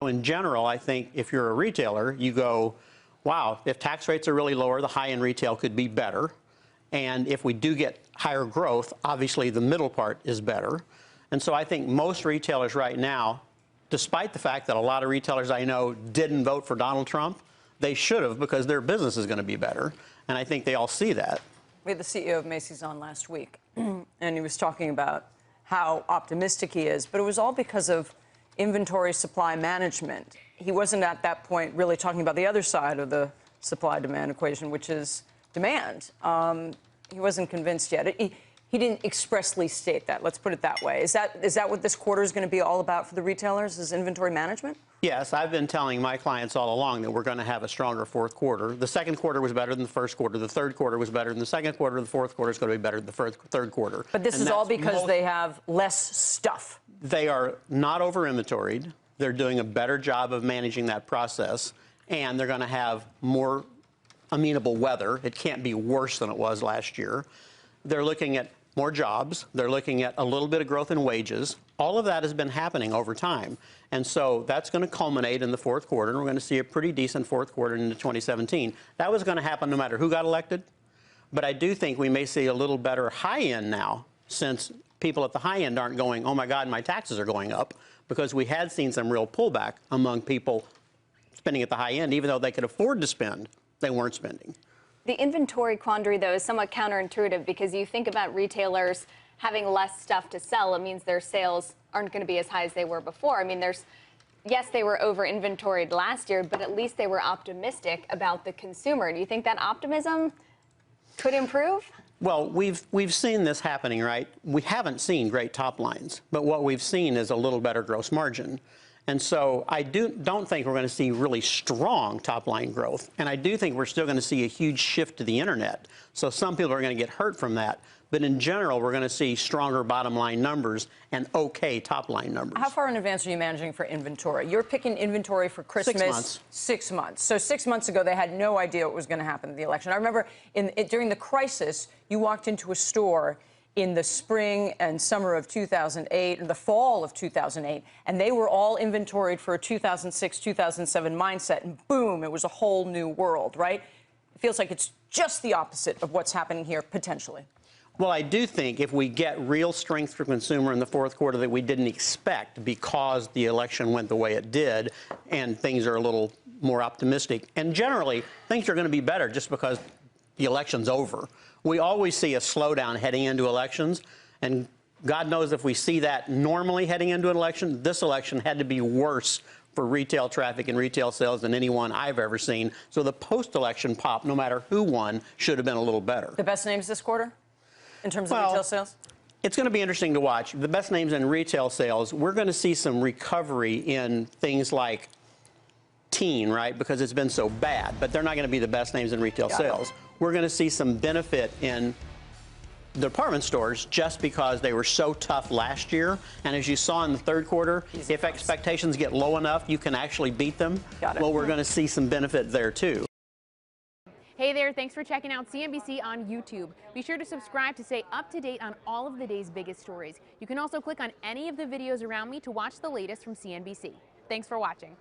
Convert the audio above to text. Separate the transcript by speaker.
Speaker 1: In general, I think if you're a retailer, you go, wow, if tax rates are really lower, the high-end retail could be better. And if we do get higher growth, obviously the middle part is better. And so I think most retailers right now, despite the fact that a lot of retailers I know didn't vote for Donald Trump, they should have, because their business is going to be better. And I think they all see that.
Speaker 2: We had the CEO of Macy's on last week, and he was talking about how optimistic he is, but it was all because of inventory supply management. He wasn't at that point really talking about the other side of the supply-demand equation, which is demand. He wasn't convinced yet. He didn't expressly state that. Let's put it that way. Is that what this quarter is going to be all about for the retailers, is inventory management?
Speaker 1: Yes, I've been telling my clients all along that we're going to have a stronger fourth quarter. The second quarter was better than the first quarter. The third quarter was better than the second quarter. The fourth quarter is going to be better than the third quarter.
Speaker 2: But this is all because they have less stuff.
Speaker 1: They are not over-inventoried. They're doing a better job of managing that process, and they're going to have more amenable weather. It can't be worse than it was last year. They're looking at more jobs. They're looking at a little bit of growth in wages. All of that has been happening over time. And so that's going to culminate in the fourth quarter, and we're going to see a pretty decent fourth quarter into 2017. That was going to happen no matter who got elected. But I do think we may see a little better high end now, since people at the high end aren't going, oh, my God, my taxes are going up, because we had seen some real pullback among people spending at the high end. Even though they could afford to spend, they weren't spending.
Speaker 3: The inventory quandary, though, is somewhat counterintuitive, because you think about retailers having less stuff to sell. It means their sales aren't going to be as high as they were before. I mean, yes, they were over-inventoried last year, but at least they were optimistic about the consumer. Do you think that optimism could improve?
Speaker 1: Well, we've seen this happening, right? We haven't seen great top lines, but what we've seen is a little better gross margin. And so I don't think we're going to see really strong top-line growth. And I do think we're still going to see a huge shift to the internet. So some people are going to get hurt from that. But in general, we're going to see stronger bottom-line numbers and okay top-line numbers.
Speaker 2: How far in advance are you managing for inventory? You're picking inventory for Christmas.
Speaker 1: 6 months.
Speaker 2: 6 months. So 6 months ago, they had no idea what was going to happen in the election. I remember during the crisis, you walked into a store in the spring and summer of 2008, and the fall of 2008, and they were all inventoried for a 2006, 2007 mindset, and boom, it was a whole new world, right? It feels like it's just the opposite of what's happening here, potentially.
Speaker 1: Well, I do think if we get real strength for consumer in the fourth quarter that we didn't expect because the election went the way it did, and things are a little more optimistic, and generally, things are going to be better just because the election's over. We always see a slowdown heading into elections, and God knows if we see that normally heading into an election, this election had to be worse for retail traffic and retail sales than any one I've ever seen. So the post-election pop, no matter who won, should have been a little better.
Speaker 2: The best names this quarter in terms of retail sales?
Speaker 1: It's going to be interesting to watch. The best names in retail sales, we're going to see some recovery in things like teen, right, because it's been so bad, but they're not going to be the best names in retail sales. We're going to see some benefit in the department stores just because they were so tough last year. And as you saw in the third quarter, if expectations get low enough, you can actually beat them. Well, we're going to see some benefit there, too.
Speaker 4: Hey there, thanks for checking out CNBC on YouTube. Be sure to subscribe to stay up to date on all of the day's biggest stories. You can also click on any of the videos around me to watch the latest from CNBC. Thanks for watching.